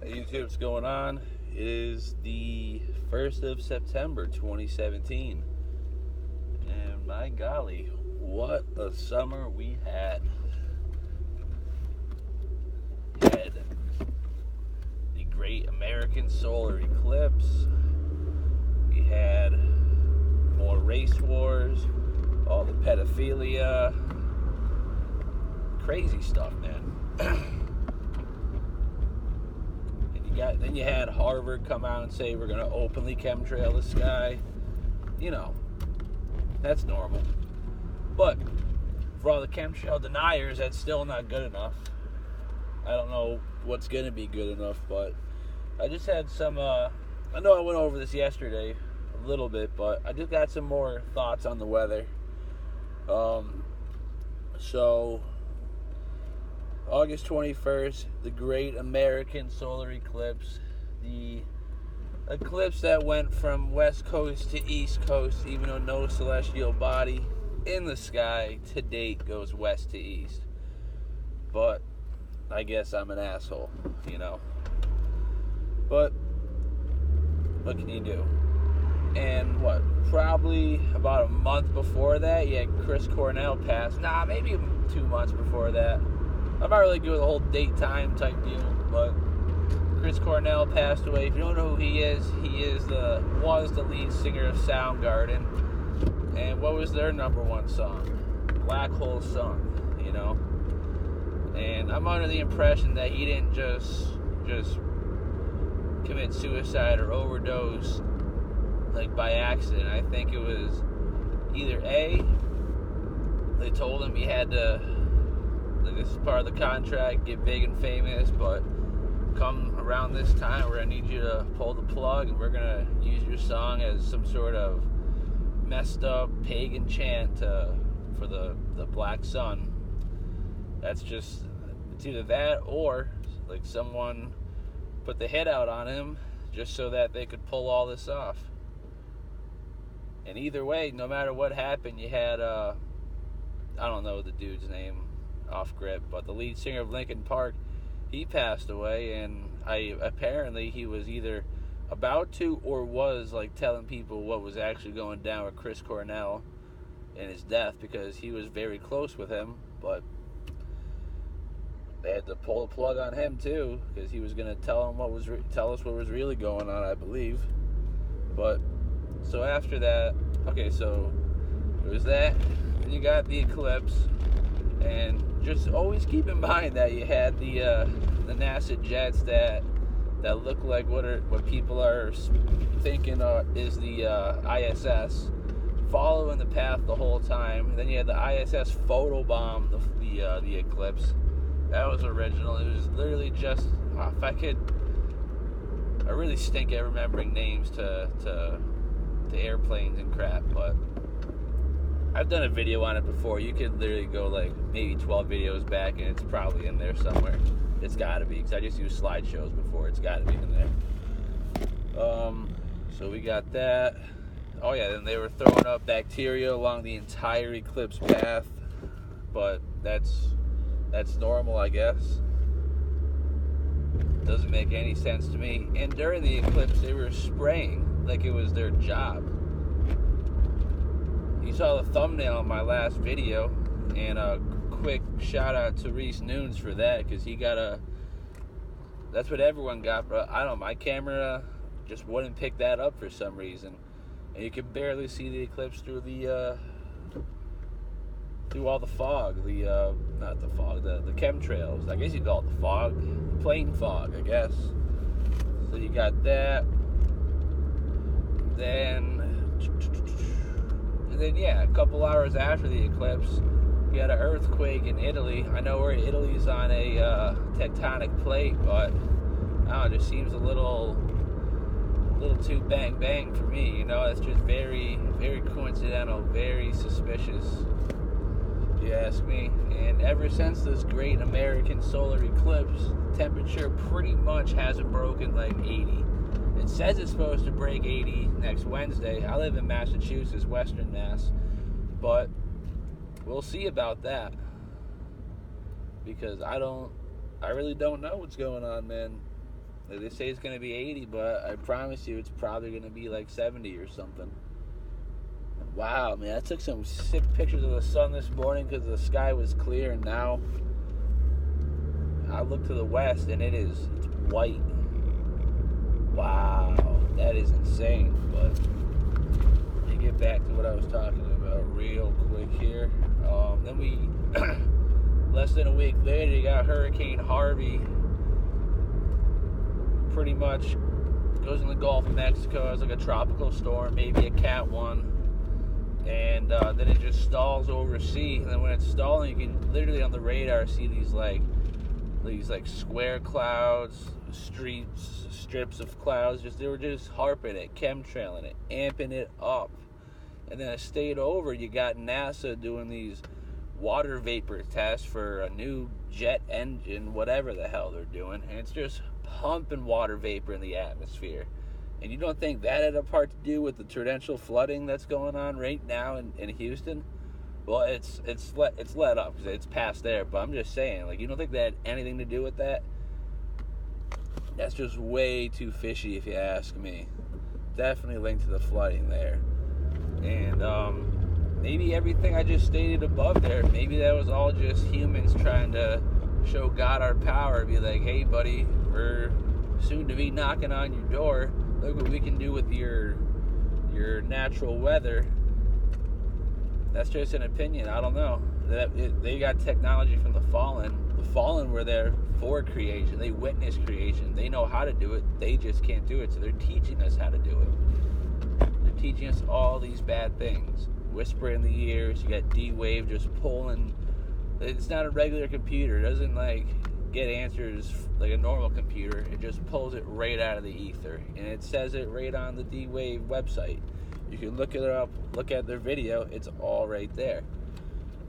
YouTube, what's going on? It is the 1st of September 2017. And my golly, what a summer we had. We had the great American solar eclipse. We had more race wars, all the pedophilia. Crazy stuff, man. Then you had Harvard come out and say we're going to openly chemtrail the sky. You know, that's normal. But for all the chemtrail deniers, that's still not good enough. I don't know what's going to be good enough, but I just had some, I know I went over this yesterday a little bit, but I just got some more thoughts on the weather. So August 21st, the great American solar eclipse. The eclipse that went from west coast to east coast, even though no celestial body in the sky to date goes west to east. But I guess I'm an asshole, you know. But what can you do? And probably about a month before that, you had Chris Cornell pass. Maybe 2 months before that. I'm not really good with the whole date time type deal, but Chris Cornell passed away. If you don't know who he was the lead singer of Soundgarden. And what was their number one song? Black Hole Sun, you know? And I'm under the impression that he didn't just commit suicide or overdose like by accident. I think it was either A, they told him he had to, this is part of the contract, get big and famous, but come around this time, we're going to need you to pull the plug, and we're going to use your song as some sort of messed up pagan chant for the Black Sun. It's either that or like someone put the hit out on him just so that they could pull all this off. And either way, no matter what happened, you had, I don't know the dude's name off grip, but the lead singer of Linkin Park, he passed away, and apparently he was either about to or was like telling people what was actually going down with Chris Cornell and his death, because he was very close with him, but they had to pull the plug on him too, because he was going to tell us what was really going on, I believe. But so after that, okay, so it was that, and you got the eclipse. And just always keep in mind that you had the NASA jets that look like what people are thinking is the ISS, following the path the whole time. And then you had the ISS photobomb the eclipse. That was original. It was literally just, if I could, I really stink at remembering names to airplanes and crap, but I've done a video on it before. You could literally go like maybe 12 videos back, and it's probably in there somewhere. It's got to be, because I just used slideshows before. It's got to be in there. So we got that. Oh yeah, then they were throwing up bacteria along the entire eclipse path, but that's normal, I guess. Doesn't make any sense to me. And during the eclipse, they were spraying like it was their job. You saw the thumbnail of my last video, and a quick shout out to Reese Nunes for that, because he got that's what everyone got, but I don't know, my camera just wouldn't pick that up for some reason, and you could barely see the eclipse through through all the fog, not the fog, the chemtrails, I guess you call it the fog, the plain fog, I guess. So you got that, then yeah, a couple hours after the eclipse, you had an earthquake in Italy. I know where Italy's on a tectonic plate, but I don't know, it just seems a little too bang for me, you know. It's just very, very coincidental, very suspicious, if you ask me. And ever since this great American solar eclipse, temperature pretty much hasn't broken like 80. It says it's supposed to break 80 next Wednesday. I live in Massachusetts, Western Mass, but we'll see about that, because I really don't know what's going on, man. They say it's going to be 80, but I promise you it's probably going to be like 70 or something. Wow, man, I took some sick pictures of the sun this morning because the sky was clear, and now I look to the west and it's white. Wow, that is insane. But let me get back to what I was talking about real quick here. Then we, less than a week later, you got Hurricane Harvey. Pretty much goes in the Gulf of Mexico as like a tropical storm, maybe a Cat 1. And then it just stalls overseas. And then when it's stalling, you can literally on the radar see these square clouds, strips of clouds. They were just harping it, chemtrailing it, amping it up. And then it stayed over. You got NASA doing these water vapor tests for a new jet engine, whatever the hell they're doing. And it's just pumping water vapor in the atmosphere. And you don't think that had a part to do with the torrential flooding that's going on right now in Houston? Well, it's let up because it's past there. But I'm just saying, like, you don't think that had anything to do with that? That's just way too fishy, if you ask me. Definitely linked to the flooding there. And maybe everything I just stated above there, maybe that was all just humans trying to show God our power. Be like, hey, buddy, we're soon to be knocking on your door. Look what we can do with your natural weather. That's just an opinion. I don't know. They got technology from the fallen. The fallen were there for creation. They witnessed creation. They know how to do it. They just can't do it. So they're teaching us how to do it. They're teaching us all these bad things. Whisper in the ears. You got D-Wave just pulling. It's not a regular computer. It doesn't get answers like a normal computer. It just pulls it right out of the ether, and it says it right on the D-Wave website. You can look it up, look at their video. It's all right there.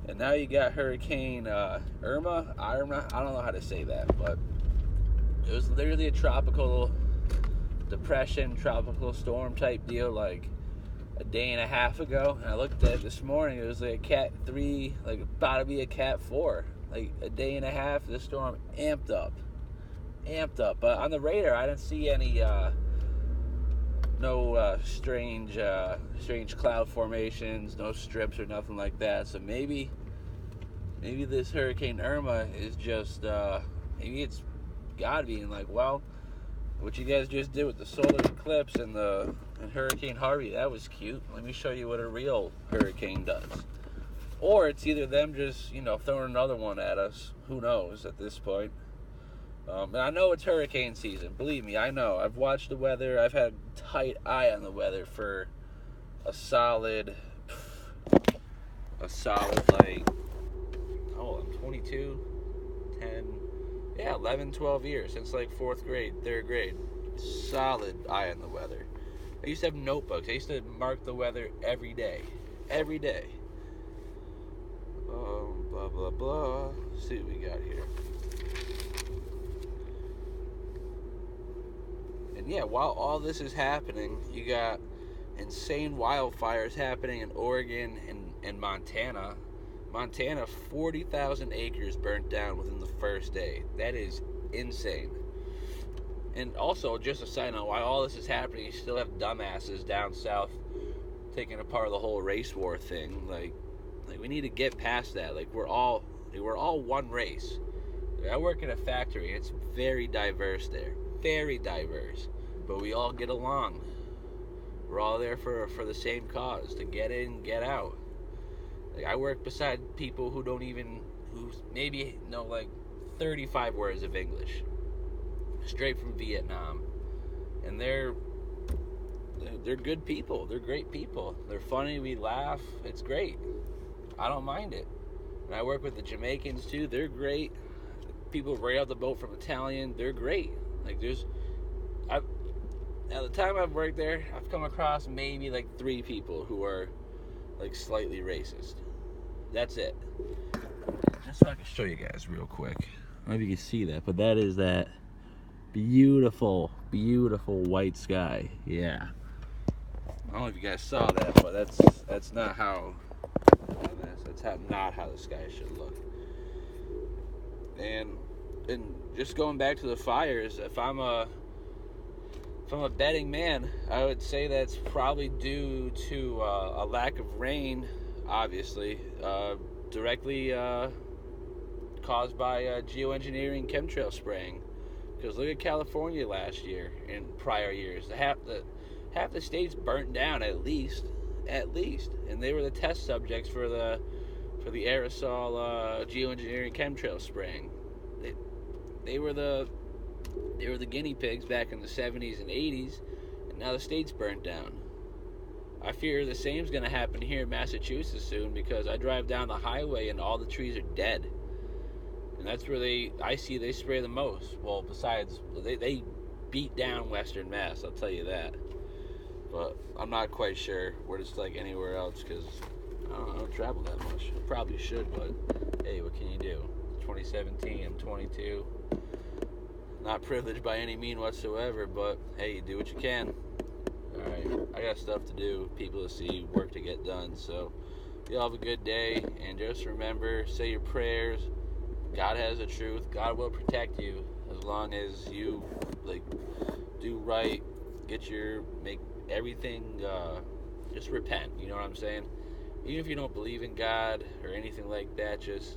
And now you got Hurricane Irma. I don't know how to say that, but it was literally a tropical depression, tropical storm type deal, like a day and a half ago. And I looked at it this morning. It was like a Cat 3, like about to be a Cat 4. Like a day and a half, the storm amped up. But on the radar, I didn't see any strange cloud formations, no strips or nothing like that. So maybe this Hurricane Irma is just maybe it's God being like, well, what you guys just did with the solar eclipse and Hurricane Harvey, that was cute. Let me show you what a real hurricane does. Or it's either them just, throwing another one at us. Who knows at this point. And I know it's hurricane season. Believe me, I know. I've watched the weather. I've had a tight eye on the weather for a solid 22, 10, 11, 12 years. Since 4th grade, 3rd grade. Solid eye on the weather. I used to have notebooks. I used to mark the weather every day. Every day. Blah, blah, blah. Let's see what we got here. And yeah, while all this is happening, you got insane wildfires happening in Oregon and Montana. Montana, 40,000 acres burnt down within the first day. That is insane. And also, just a side note, while all this is happening, you still have dumbasses down south taking apart the whole race war thing. Like we need to get past that. We're all one race. I work in a factory. It's very diverse there. Very diverse. But we all get along. We're all there for the same cause, to get in, get out. I work beside people who maybe know 35 words of English. Straight from Vietnam. And they're good people. They're great people. They're funny. We laugh. It's great. I don't mind it. And I work with the Jamaicans too. They're great. People right off the boat from Italian. They're great. Now the time I've worked there, I've come across maybe 3 people who are slightly racist. That's it. Just so I can show you guys real quick. I don't know if you can see that, but that is that beautiful, beautiful white sky. Yeah. I don't know if you guys saw that, but that's not how. Not how the sky should look. And just going back to the fires, if I'm a from a betting man, I would say that's probably due to a lack of rain, obviously, directly caused by geoengineering chemtrail spraying. Because look at California last year and prior years. Half the states burnt down at least, and they were the test subjects for the aerosol geoengineering chemtrail spraying. They were the guinea pigs back in the 70s and 80s, and now the state's burnt down. I fear the same's going to happen here in Massachusetts soon, because I drive down the highway and all the trees are dead. And that's where they spray the most. Well, besides, they beat down Western Mass, I'll tell you that. But I'm not quite sure what it's like anywhere else, because I don't travel that much. I probably should, but hey, what can you do? It's 2017, I'm 22. Not privileged by any mean whatsoever, but hey, you do what you can. Alright, I got stuff to do, people to see, work to get done, so y'all have a good day, and just remember, say your prayers. God has the truth. God will protect you as long as you do right, make everything, just repent, you know what I'm saying? Even if you don't believe in God or anything like that, just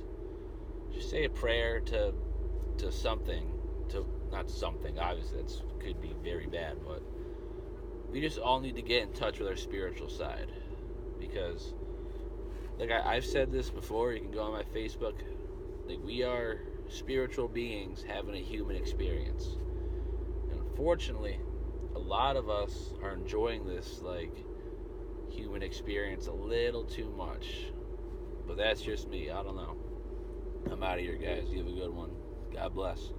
say a prayer to something, not something, obviously that could be very bad, but we just all need to get in touch with our spiritual side, because I've said this before, you can go on my Facebook, we are spiritual beings having a human experience. And unfortunately, a lot of us are enjoying this human experience a little too much. But that's just me. I don't know. I'm out of here, guys. You have a good one. God bless.